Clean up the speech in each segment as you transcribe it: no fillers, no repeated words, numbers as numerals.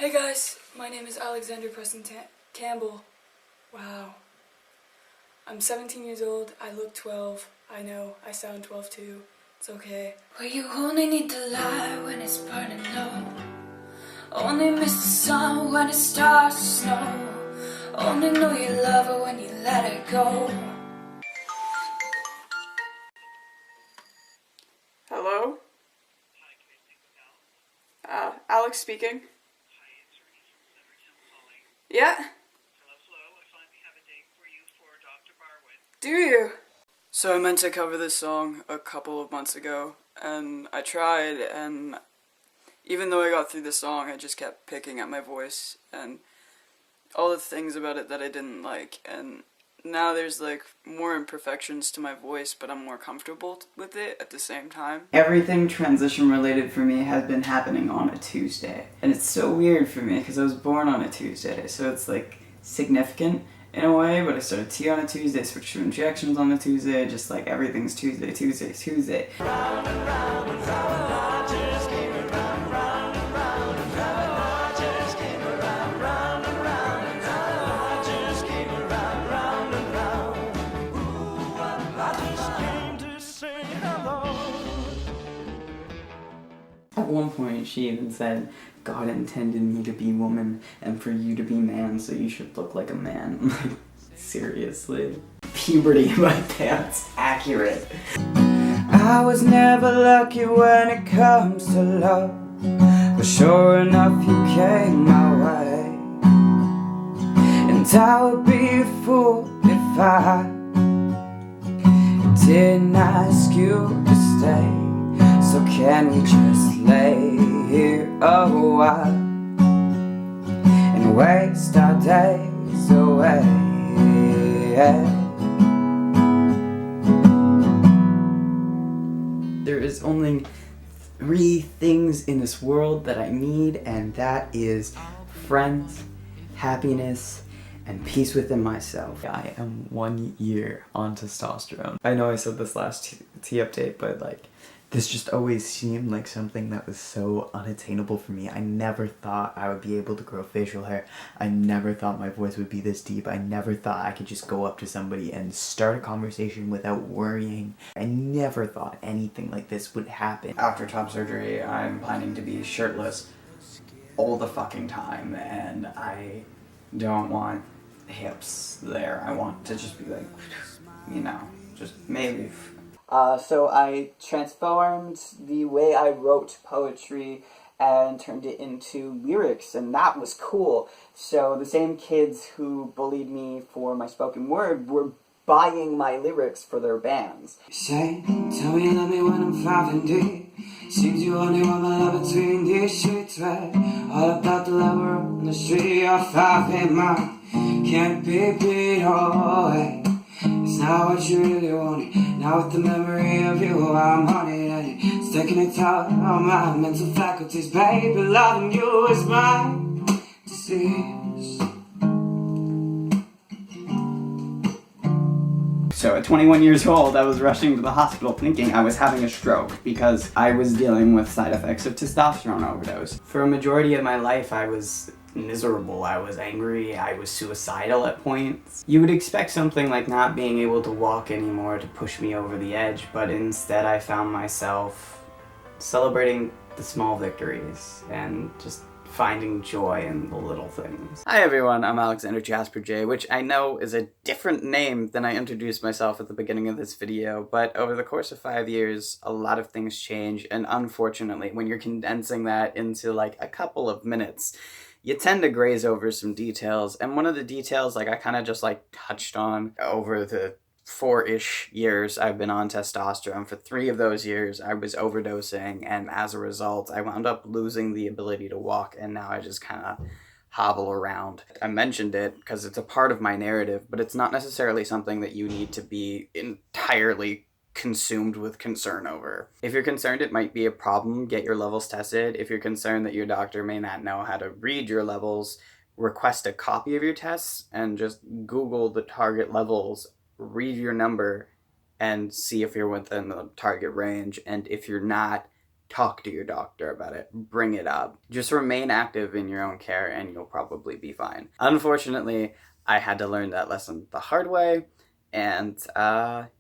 Hey guys, my name is Alexander Preston Campbell. Wow. I'm 17 years old, I look 12. I know, I sound 12 too. It's okay. Well, you only need the light when it's burning low. Only miss the sun when it starts to snow. Only know you love her when you let it go. Hello? Alex speaking. Yeah? Do you? So I meant to cover this song a couple of months ago, and I tried, and even though I got through the song, I just kept picking at my voice, and all the things about it that I didn't like, and now there's like more imperfections to my voice, but I'm more comfortable with it at the same time. Everything transition related for me has been happening on a Tuesday. And it's so weird for me because I was born on a Tuesday, so it's like significant in a way, but I started T on a Tuesday, switched to injections on a Tuesday, just like everything's Tuesday, Tuesday, Tuesday. Round and round and round, I just came around, round and round and round, I just came around, round and round and round, I just came around, round and round. Ooh, I just came to say hello. At one point she even said, God intended me to be woman and for you to be man, so you should look like a man. Like, seriously? Puberty, like that's accurate. I was never lucky when it comes to love, but sure enough you came my way. And I would be a fool if I didn't ask you to stay. So can we just lay here a while and waste our days away? There is only 3 things in this world that I need, and that is friends, happiness, and peace within myself. I am 1 year on testosterone. I know I said this last T update, but like, this just always seemed like something that was so unattainable for me. I never thought I would be able to grow facial hair. I never thought my voice would be this deep. I never thought I could just go up to somebody and start a conversation without worrying. I never thought anything like this would happen. After top surgery, I'm planning to be shirtless all the fucking time, and I don't want hips there. I want to just be like, you know, just maybe. So I transformed the way I wrote poetry and turned it into lyrics, and that was cool. So the same kids who bullied me for my spoken word were buying my lyrics for their bands. Say, tell me you love me when I'm 5 and deep. Seems you only want my love between these sheets, right? All about the lever on the street, you're 5 and mine. Can't be beat away. It's not what you really wanted. Now with the memory of you, I'm on it, and it's taking a toll on my mental faculties. Baby, loving you is my disease. So at 21 years old, I was rushing to the hospital thinking I was having a stroke because I was dealing with side effects of testosterone overdose. For a majority of my life, I was miserable, I was angry, I was suicidal at points. You would expect something like not being able to walk anymore to push me over the edge, but instead I found myself celebrating the small victories and just finding joy in the little things. Hi everyone, I'm Alexander Jasper-Jay, which I know is a different name than I introduced myself at the beginning of this video, but over the course of 5 years, a lot of things change, and unfortunately, when you're condensing that into like a couple of minutes, you tend to graze over some details, and one of the details like I kind of just like touched on over the 4-ish years I've been on testosterone. For 3 of those years I was overdosing, and as a result I wound up losing the ability to walk, and now I just kind of hobble around. I mentioned it because it's a part of my narrative, but it's not necessarily something that you need to be entirely consumed with concern over. If you're concerned it might be a problem, get your levels tested. If you're concerned that your doctor may not know how to read your levels, request a copy of your tests and just Google the target levels, read your number, and see if you're within the target range. And if you're not, talk to your doctor about it. Bring it up. Just remain active in your own care and you'll probably be fine. Unfortunately, I had to learn that lesson the hard way, and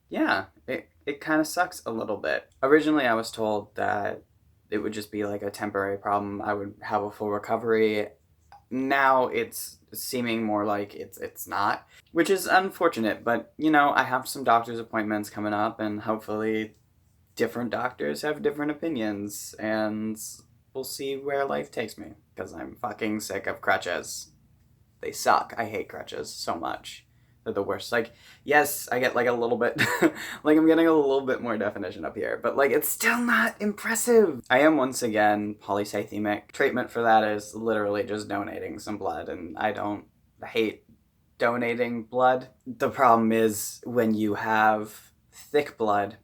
yeah, it kind of sucks a little bit. Originally, I was told that it would just be like a temporary problem. I would have a full recovery. Now it's seeming more like it's not, which is unfortunate, but you know, I have some doctor's appointments coming up, and hopefully different doctors have different opinions, and we'll see where life takes me, because I'm fucking sick of crutches. They suck. I hate crutches so much. They're the worst. Like, yes, I get like a little bit, like I'm getting a little bit more definition up here, but like it's still not impressive. I am once again polycythemic. Treatment for that is literally just donating some blood, and I hate donating blood. The problem is when you have thick blood,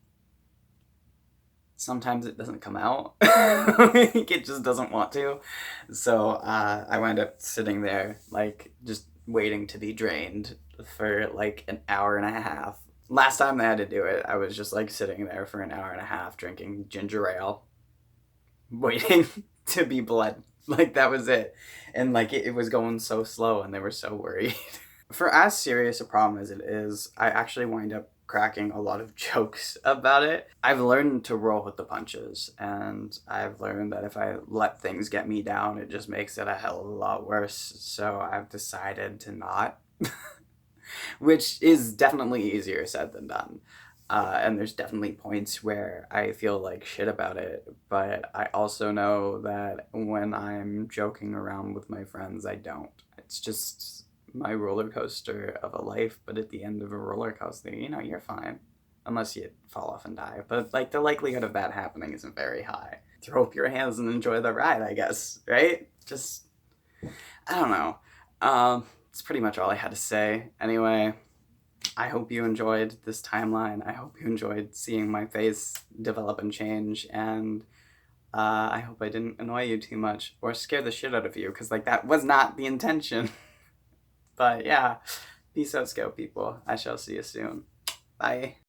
sometimes it doesn't come out. It just doesn't want to. So I wind up sitting there, like, just waiting to be drained for like an hour and a half. Last time they had to do it, I was just like sitting there for an hour and a half drinking ginger ale, waiting to be bled. Like, that was it. And like it was going so slow, and they were so worried. For as serious a problem as it is, I actually wind up cracking a lot of jokes about it. I've learned to roll with the punches, and I've learned that if I let things get me down, it just makes it a hell of a lot worse. So I've decided to not, which is definitely easier said than done. And there's definitely points where I feel like shit about it, but I also know that when I'm joking around with my friends, I don't. It's just my roller coaster of a life, but at the end of a roller coaster, you know, you're fine. Unless you fall off and die. But like the likelihood of that happening isn't very high. Throw up your hands and enjoy the ride, I guess, right? Just, I don't know. It's pretty much all I had to say. Anyway, I hope you enjoyed this timeline. I hope you enjoyed seeing my face develop and change, and I hope I didn't annoy you too much or scare the shit out of you, because like that was not the intention. But yeah, peace out, Scout people. I shall see you soon. Bye.